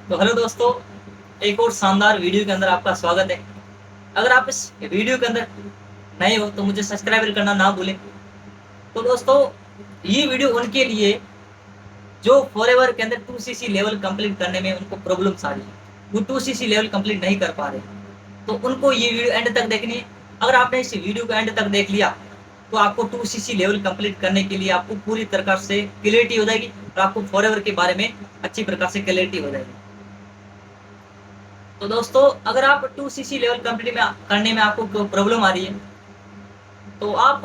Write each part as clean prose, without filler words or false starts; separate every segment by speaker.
Speaker 1: तो हेलो दोस्तों, एक और शानदार वीडियो के अंदर आपका स्वागत है। अगर आप इस वीडियो के अंदर नए हो तो मुझे सब्सक्राइब करना ना भूलें। तो दोस्तों, ये वीडियो उनके लिए जो फॉरएवर के अंदर 2cc लेवल कंप्लीट करने में उनको प्रॉब्लम्स आ रही है, वो 2cc लेवल कंप्लीट नहीं कर पा रहे, तो उनको ये वीडियो एंड तक देखनी है। अगर आपने इस वीडियो को एंड तक देख लिया तो आपको 2cc लेवल कंप्लीट करने के लिए आपको पूरी प्रकार से क्लियरिटी हो जाएगी और आपको फॉरएवर के बारे में अच्छी प्रकार से क्लियरिटी हो जाएगी। तो दोस्तों, अगर आप 2cc लेवल कंप्लीट में करने में आपको प्रॉब्लम आ रही है तो आप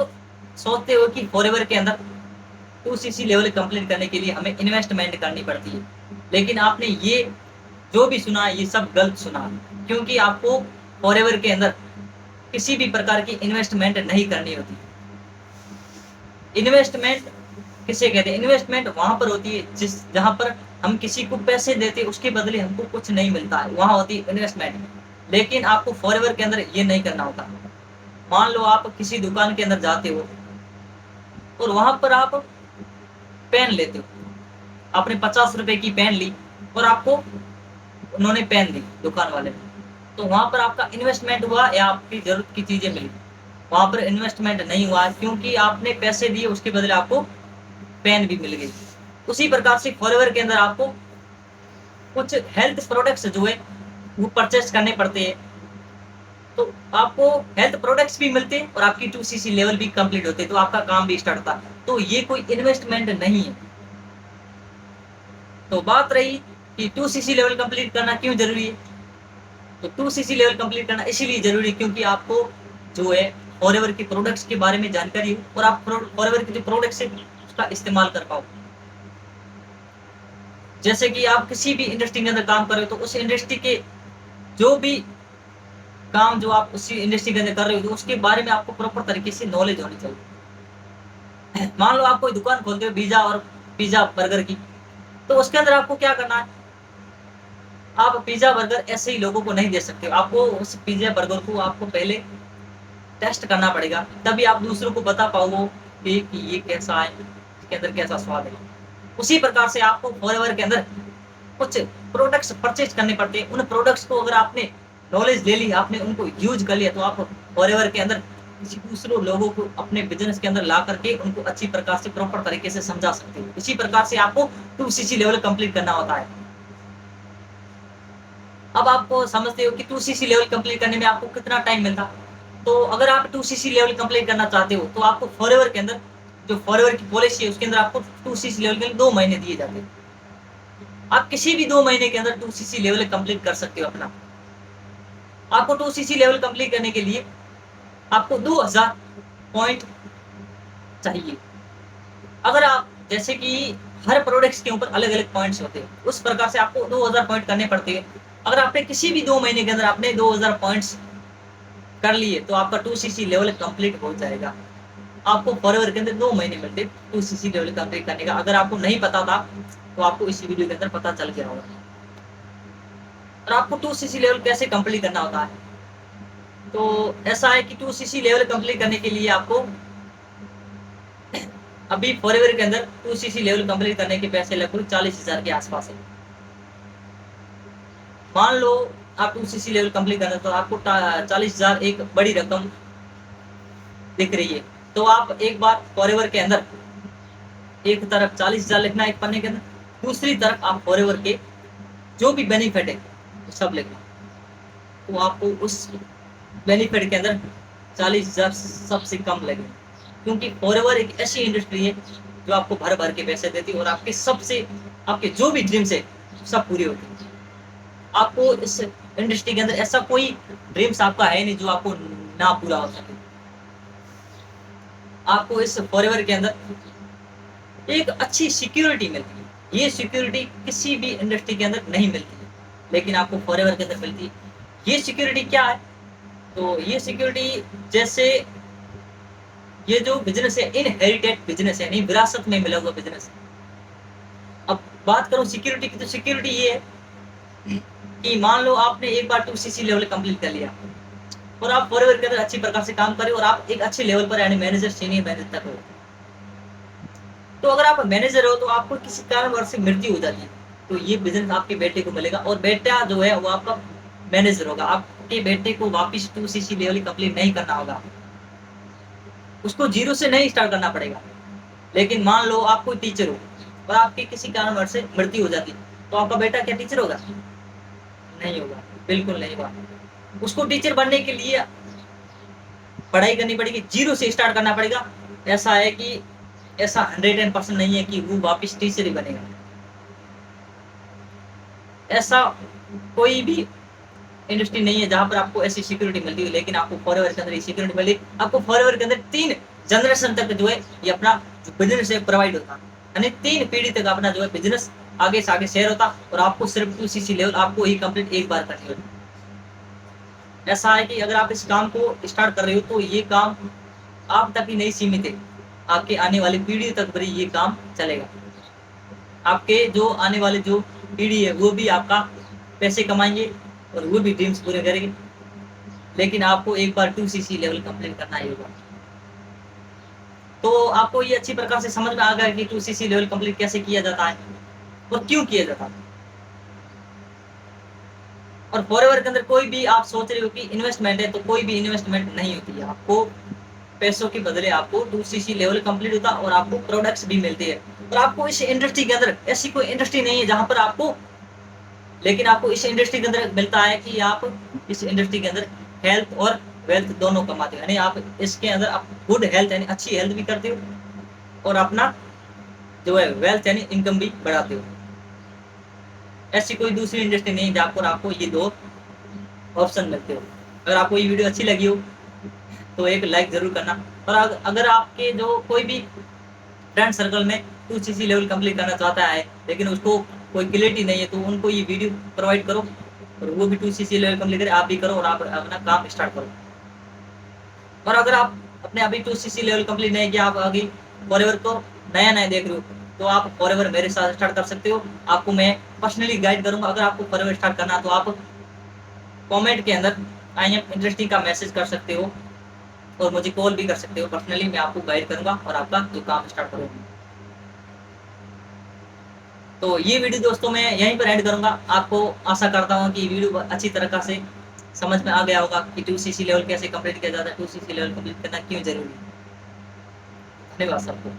Speaker 1: सोचते हो कि फॉरएवर के अंदर 2cc लेवल कंप्लीट करने के लिए हमें इन्वेस्टमेंट करनी पड़ती है, लेकिन आपने ये जो भी सुना ये सब गलत सुना, क्योंकि आपको फॉरएवर के अंदर किसी भी प्रकार की इन्वेस्टमेंट नहीं करनी होती। इन्वेस्टमेंट किसे कहते हैं? इन्वेस्टमेंट वहां पर होती है जहां पर हम किसी को पैसे देते उसके बदले हमको कुछ नहीं मिलता है, वहां होती है इन्वेस्टमेंट। लेकिन आपको फॉरएवर के अंदर ये नहीं करना होता। मान लो आप किसी दुकान के अंदर जाते हो और वहां पर आप पेन लेते हो, आपने 50 रुपए की पेन ली और आपको उन्होंने पेन दी दुकान वाले ने, तो वहां पर आपका इन्वेस्टमेंट हुआ या आपकी जरूरत की चीजें मिली? वहां पर इन्वेस्टमेंट नहीं हुआ, क्योंकि आपने पैसे दिए उसके बदले आपको पेन भी मिल गई। उसी प्रकार से फॉरएवर के अंदर आपको कुछ हेल्थ प्रोडक्ट्स जो है वो परचेस करने पड़ते हैं, तो आपको हेल्थ प्रोडक्ट्स भी मिलते हैं और आपकी 2cc लेवल भी कंप्लीट होते हैं, तो आपका काम भी स्टार्ट होता है। तो ये कोई इन्वेस्टमेंट नहीं है। तो बात रही कि 2cc लेवल कंप्लीट करना क्यों जरूरी है, तो 2cc लेवल कंप्लीट करना इसीलिए जरूरी है क्योंकि आपको जो है फॉरएवर के प्रोडक्ट्स के बारे में जानकारी हो और आप फॉरएवर के जो प्रोडक्ट्स है उसका इस्तेमाल कर पाओ। जैसे कि आप किसी भी इंडस्ट्री के अंदर काम कर रहे हो तो उस इंडस्ट्री के जो भी काम जो आप उसी इंडस्ट्री के अंदर कर रहे हो तो उसके बारे में आपको प्रॉपर तरीके से नॉलेज होनी चाहिए। मान लो आप कोई दुकान खोलते हो पिज्जा और पिज्जा बर्गर की, तो उसके अंदर आपको क्या करना है? आप पिज्जा बर्गर ऐसे ही लोगों को नहीं दे सकते। आपको उस पिज्जा बर्गर को आपको पहले टेस्ट करना पड़ेगा, तभी आप दूसरों को बता पाओगे कि ये कैसा है, इसके अंदर कैसा स्वाद है। उसी प्रकार से आपको फॉरएवर के अंदर कुछ प्रोडक्ट्स परचेज करने पड़ते हैं। उन प्रोडक्ट्स को अगर आपने नॉलेज ले ली, आपने उनको यूज कर लिया, तो आप फॉरएवर के अंदर किसी दूसरों लोगों को अपने बिजनेस के अंदर ला करके उनको अच्छी प्रकार से प्रॉपर तरीके से समझा सकते हो। इसी प्रकार से आपको 2cc लेवल कंप्लीट करना होता है। अब आपको समझते हो कि 2cc लेवल कंप्लीट करने में आपको कितना टाइम मिलता। तो अगर आप 2cc लेवल कंप्लीट करना चाहते हो तो आपको फॉरएवर के अंदर जो फॉरएवर की पॉलिसी है उसके अंदर आपको 2cc लेवल के 2 महीने दिए जाते हैं। आप किसी भी 2 महीने के अंदर 2cc लेवल कंप्लीट कर सकते हो अपना। आपको 2cc लेवल कंप्लीट करने के लिए आपको 2000 पॉइंट चाहिए। अगर आप जैसे कि हर प्रोडक्ट्स के ऊपर अलग अलग पॉइंट्स होते हैं, उस प्रकार से आपको 2000 पॉइंट करने पड़ते हैं। अगर आपने किसी भी 2 महीने के अंदर आपने 2000 पॉइंट्स कर लिए तो आपका 2cc लेवल कंप्लीट हो जाएगा। आपको फॉरएवर के अंदर 2 महीने मिलते 2cc लेवल कंप्लीट करने का। अगर आपको नहीं पता था तो आपको इसी वीडियो के अंदर पता चल गया होगा। और आपको 2cc लेवल कैसे कंप्लीट करना होता है, तो ऐसा है कि 2cc लेवल कंप्लीट करने के लिए आपको अभी फॉरएवर के अंदर 2cc लेवल कंप्लीट करने के पैसे लगभग 40,000 के आसपास है। मान लो आप 2cc लेवल कंप्लीट करना तो आपको 40,000 एक बड़ी रकम दिख रही है। तो आप एक बार फॉरएवर के अंदर एक तरफ 40,000 लिखना एक पन्ने के अंदर, दूसरी तरफ आप फॉरएवर के जो भी बेनिफिट है वो सब लिखना। तो आपको उस बेनिफिट के अंदर 40,000 सबसे कम लगे, क्योंकि फॉरएवर एक ऐसी इंडस्ट्री है जो आपको भर भर के पैसे देती है और आपके जो भी ड्रीम्स है सब पूरी होती है। आपको इस इंडस्ट्री के अंदर ऐसा कोई ड्रीम्स आपका है नहीं जो आपको ना पूरा हो सके। आपको इस फॉरएवर के अंदर एक अच्छी सिक्योरिटी मिलती है। ये सिक्योरिटी किसी भी इंडस्ट्री के अंदर नहीं मिलती है, लेकिन आपको फॉरएवर के अंदर मिलती है। ये सिक्योरिटी क्या है? तो ये सिक्योरिटी जैसे ये जो बिजनेस है इनहेरिटेड बिजनेस है, यानी विरासत में मिला हुआ बिजनेस है। अब बात करूं सिक्योरिटी की, तो सिक्योरिटी ये है कि मान लो आपने एक बार 2cc लेवल कंप्लीट कर लिया और आप फॉरएवर के अंदर अच्छी प्रकार से काम करें और आप एक अच्छे लेवल पर यानी मैनेजर सीनियर मैनेजर तक हो। तो अगर आप मैनेजर हो तो आपको किसी कारणवश से मृत्यु हो जाती है तो ये बिजनेस आपके बेटे को मिलेगा और बेटा जो है वो आपका मैनेजर होगा। आपके बेटे को वापस 2cc लेवल कंप्लीट नहीं करना होगा, उसको जीरो से नहीं स्टार्ट करना पड़ेगा। लेकिन मान लो आप कोई टीचर हो और आपकी किसी कारणवश से मृत्यु हो जाती, तो आपका बेटा क्या टीचर होगा? नहीं होगा, बिल्कुल नहीं होगा। उसको टीचर बनने के लिए पढ़ाई करनी पड़ेगी, जीरो से स्टार्ट करना पड़ेगा। ऐसा है कि ऐसा 110% नहीं है कि वो वापस टीचर ही बनेगा। ऐसा कोई भी इंडस्ट्री नहीं है जहां पर आपको ऐसी सिक्योरिटी मिलती है, लेकिन आपको फॉरएवर के अंदर ये सिक्योरिटी मिली। आपको फॉरएवर के अंदर 3 जनरेशन तक जो है ये अपना जो बिजनेस है प्रोवाइड होता, यानी 3 पीढ़ी तक अपना जो है बिजनेस आगे से आगे शेयर होता, और आपको सिर्फ 2cc लेवल आपको ही कंप्लीट एक बार करनी होती। ऐसा है कि अगर आप इस काम को स्टार्ट कर रहे हो तो ये काम आप तक ही नहीं सीमित है, आपके आने वाली पीढ़ी तक भी ये काम चलेगा। आपके जो आने वाले जो पीढ़ी है वो भी आपका पैसे कमाएंगे और वो भी ड्रीम्स पूरे करेंगे, लेकिन आपको एक बार 2cc लेवल कंप्लीट करना ही होगा। तो आपको ये अच्छी प्रकार से समझ में आ गया कि 2cc लेवल कंप्लीट कैसे किया जाता है और क्यों किया जाता है। और फॉरएवर के अंदर कोई भी आप सोच रहे हो कि इन्वेस्टमेंट है, तो कोई भी इन्वेस्टमेंट नहीं होती है। आपको पैसों के बदले आपको 2cc लेवल कंप्लीट होता और आपको प्रोडक्ट्स भी मिलते हैं। और आपको इस इंडस्ट्री के अंदर ऐसी कोई इंडस्ट्री नहीं है जहां पर आपको, लेकिन आपको इस इंडस्ट्री के अंदर मिलता है कि आप इस इंडस्ट्री के अंदर हेल्थ और वेल्थ दोनों कमाते हो, यानी आप इसके अंदर आप गुड हेल्थ यानी अच्छी हेल्थ भी करते हो और अपना जो है वेल्थ यानी इनकम भी बढ़ाते हो। ऐसी कोई दूसरी इंडस्ट्री नहीं है जहाँ पर आपको ये 2 ऑप्शन मिलते हो। अगर आपको ये वीडियो अच्छी लगी हो तो एक लाइक जरूर करना, और अगर आपके जो कोई भी फ्रेंड सर्कल में 2cc लेवल कंप्लीट करना चाहता है लेकिन उसको कोई क्लियरिटी नहीं है, तो उनको ये वीडियो प्रोवाइड करो और वो भी 2cc लेवल कंप्लीट करे, आप भी करो और आप अपना काम स्टार्ट करो। और अगर आप अपने अभी 2cc लेवल कंप्लीट नहीं किया, आप आगे फॉरएवर को नया देख रहे हो, तो आप फॉरएवर मेरे साथ स्टार्ट कर सकते हो। आपको मैं पर्सनली गाइड करूंगा। अगर आपको फॉरएवर स्टार्ट करना है तो आप कमेंट के अंदर आई एम इंटरेस्टिंग का मैसेज कर सकते हो और मुझे कॉल भी कर सकते हो। पर्सनली मैं आपको गाइड करूंगा और आपका जो काम स्टार्ट करूंगा। तो ये वीडियो दोस्तों मैं यहीं पर एंड करूंगा। आपको आशा करता हूँ कि वीडियो अच्छी तरह से समझ में आ गया होगा कि 2cc लेवल कैसे कंप्लीट किया जाता है, 2cc लेवल कंप्लीट करना क्यों जरूरी है। धन्यवाद सबको।